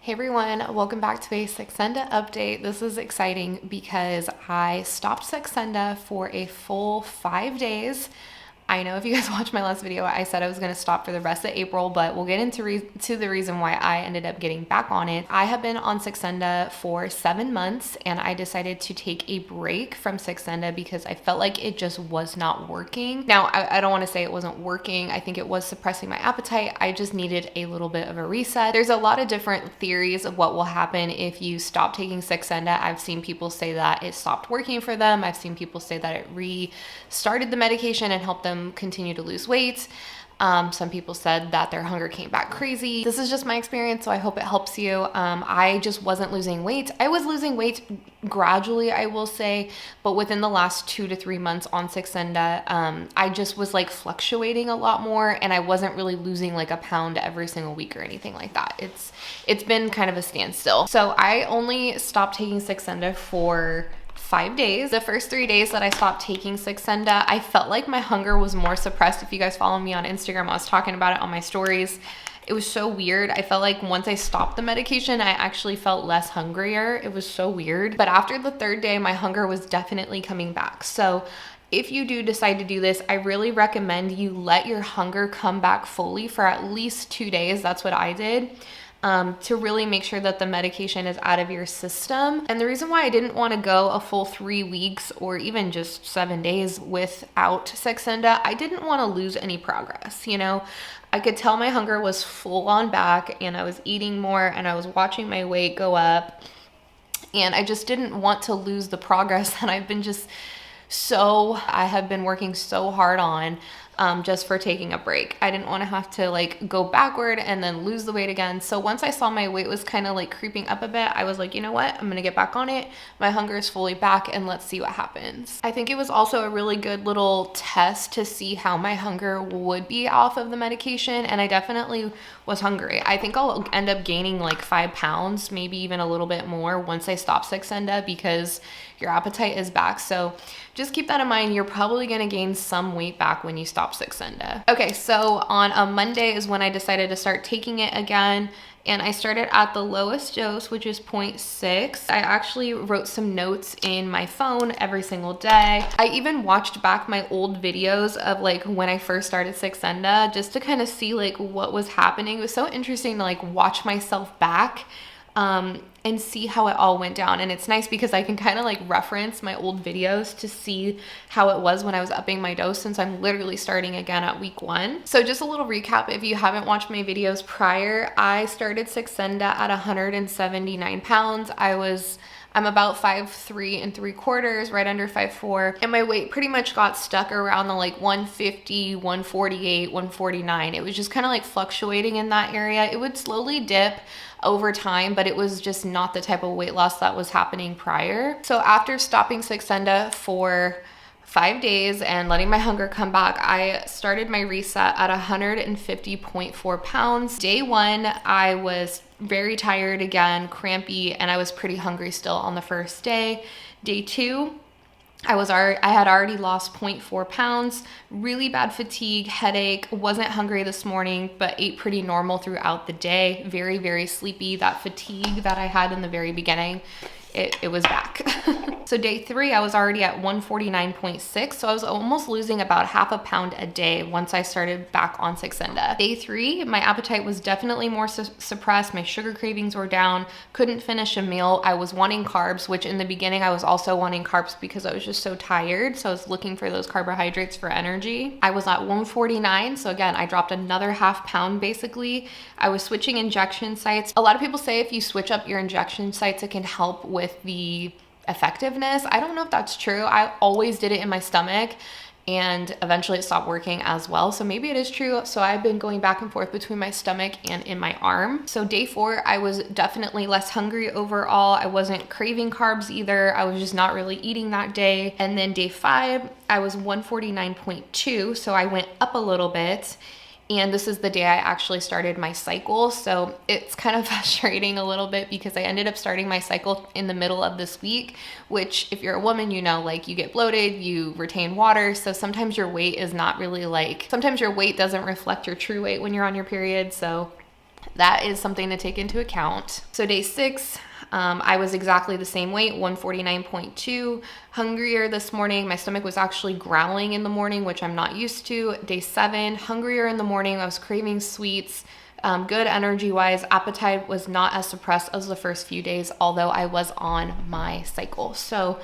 Hey everyone, welcome back to a Saxenda update. This is exciting because I stopped Saxenda for a full 5 days. I know if you guys watched my last video, I said I was going to stop for the rest of April, but we'll get into to the reason why I ended up getting back on it. I have been on Saxenda for 7 months and I decided to take a break from Saxenda because I felt like it just was not working. Now, I don't want to say it wasn't working. I think it was suppressing my appetite. I just needed a little bit of a reset. There's a lot of different theories of what will happen if you stop taking Saxenda. I've seen people say that it stopped working for them. I've seen people say that it restarted the medication and helped them continue to lose weight. Some people said that their hunger came back crazy. This is just my experience, so I hope it helps you. I just wasn't losing weight. I was losing weight gradually, I will say, but within the last 2 to 3 months on Saxenda, I just was like fluctuating a lot more, and I wasn't really losing like a pound every single week or anything like that. It's been kind of a standstill. So I only stopped taking Saxenda for 5 days. The first 3 days that I stopped taking Saxenda, I felt like my hunger was more suppressed. If you guys follow me on Instagram, I was talking about it on my stories. It was so weird. I felt like once I stopped the medication, I actually felt less hungrier. It was so weird. But after the third day, my hunger was definitely coming back. So if you do decide to do this, I really recommend you let your hunger come back fully for at least 2 days. That's what I did. To really make sure that the medication is out of your system. And the reason why I didn't want to go a full 3 weeks or even just 7 days without Saxenda, I didn't want to lose any progress. You know, I could tell my hunger was full on back and I was eating more and I was watching my weight go up. And I just didn't want to lose the progress that I have been working so hard on. Just for taking a break. I didn't want to have to like go backward and then lose the weight again. So once I saw my weight was kind of like creeping up a bit, I was like, you know what? I'm going to get back on it. My hunger is fully back and let's see what happens. I think it was also a really good little test to see how my hunger would be off of the medication. And I definitely was hungry. I think I'll end up gaining like 5 pounds, maybe even a little bit more once I stop Saxenda because your appetite is back. So just keep that in mind. You're probably going to gain some weight back when you stop Saxenda. Okay, so on a Monday is when I decided to start taking it again. And I started at the lowest dose, which is 0.6. I actually wrote some notes in my phone every single day. I even watched back my old videos of like when I first started Saxenda just to kind of see like what was happening. It was so interesting to like watch myself back and see how it all went down. And it's nice because I can kind of like reference my old videos to see how it was when I was upping my dose, since I'm literally starting again at week 1. So just a little recap, if you haven't watched my videos prior, I started Saxenda at 179 pounds. I'm about 5'3 3/4, right under 5'4", and my weight pretty much got stuck around the like 150, 148, 149. It was just kind of like fluctuating in that area. It would slowly dip over time, but it was just not the type of weight loss that was happening prior. So after stopping Saxenda for 5 days and letting my hunger come back, I started my reset at 150.4 pounds. Day 1, I was very tired again, crampy, and I was pretty hungry still on the first day. Day 2, I had already lost 0.4 pounds, really bad fatigue, headache, wasn't hungry this morning, but ate pretty normal throughout the day. Very, very sleepy. That fatigue that I had in the very beginning, it was back. So day 3, I was already at 149.6. So I was almost losing about half a pound a day once I started back on Saxenda. Day 3, my appetite was definitely more suppressed. My sugar cravings were down. Couldn't finish a meal. I was wanting carbs, which in the beginning I was also wanting carbs because I was just so tired. So I was looking for those carbohydrates for energy. I was at 149. So again, I dropped another half pound basically. I was switching injection sites. A lot of people say if you switch up your injection sites, it can help with the effectiveness. I don't know if that's true. I always did it in my stomach and eventually it stopped working as well. So maybe it is true. So I've been going back and forth between my stomach and in my arm. So day 4, I was definitely less hungry overall. I wasn't craving carbs either. I was just not really eating that day. And then day 5, I was 149.2. So I went up a little bit. And this is the day I actually started my cycle. So it's kind of frustrating a little bit because I ended up starting my cycle in the middle of this week, which if you're a woman, you know, like you get bloated, you retain water. So sometimes your weight is not really sometimes your weight doesn't reflect your true weight when you're on your period. So that is something to take into account. So day 6, I was exactly the same weight, 149.2. Hungrier this morning. My stomach was actually growling in the morning, which I'm not used to. Day 7, hungrier in the morning. I was craving sweets. Good energy wise. Appetite was not as suppressed as the first few days, although I was on my cycle. So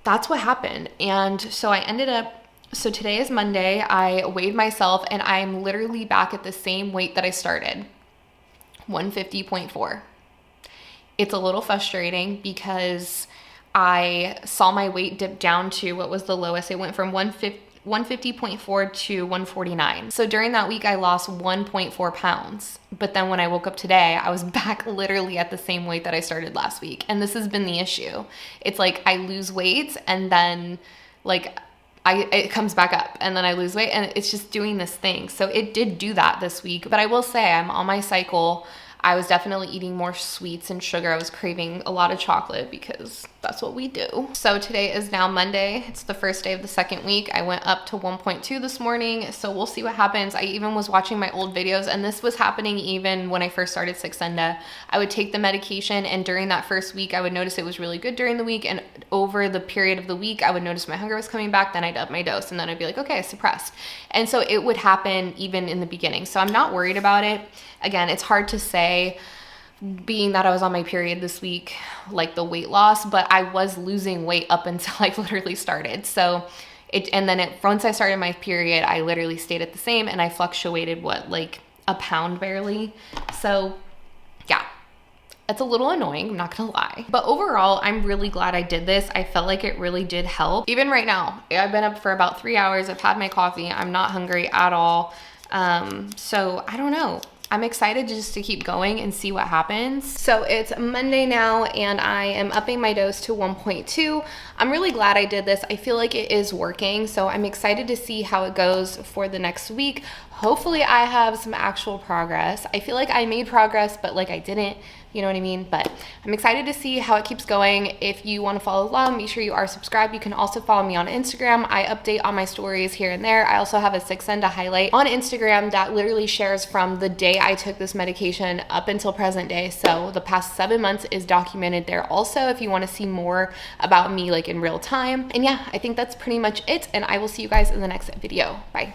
that's what happened. And so I ended up, so today is Monday. I weighed myself and I'm literally back at the same weight that I started, 150.4. It's a little frustrating because I saw my weight dip down to, what was the lowest? It went from 150.4 to 149. So during that week, I lost 1.4 pounds. But then when I woke up today, I was back literally at the same weight that I started last week. And this has been the issue. It's like I lose weight and then like it comes back up and then I lose weight and it's just doing this thing. So it did do that this week. But I will say I'm on my cycle. I was definitely eating more sweets and sugar. I was craving a lot of chocolate because that's what we do. So today is now Monday. It's the first day of the second week. I went up to 1.2 this morning, so we'll see what happens. I even was watching my old videos, and this was happening even when I first started Saxenda. I would take the medication, and during that first week, I would notice it was really good during the week, and over the period of the week, I would notice my hunger was coming back, then I'd up my dose, and then I'd be like, okay, I suppressed. And so it would happen even in the beginning. So I'm not worried about it. Again, it's hard to say, being that I was on my period this week, like the weight loss, but I was losing weight up until I literally started. So once I started my period, I literally stayed at the same, and I fluctuated like a pound barely. So yeah, it's a little annoying, I'm not gonna lie. But overall, I'm really glad I did this. I felt like it really did help. Even right now, I've been up for about 3 hours. I've had my coffee. I'm not hungry at all. So I don't know. I'm excited just to keep going and see what happens. So it's Monday now and I am upping my dose to 1.2. I'm really glad I did this. I feel like it is working. So I'm excited to see how it goes for the next week. Hopefully I have some actual progress. I feel like I made progress, but like I didn't, you know what I mean? But I'm excited to see how it keeps going. If you want to follow along, make sure you are subscribed. You can also follow me on Instagram. I update on my stories here and there. I also have a Saxenda highlight on Instagram that literally shares from the day I took this medication up until present day. So the past 7 months is documented there also if you want to see more about me like in real time. And yeah, I think that's pretty much it. And I will see you guys in the next video. Bye.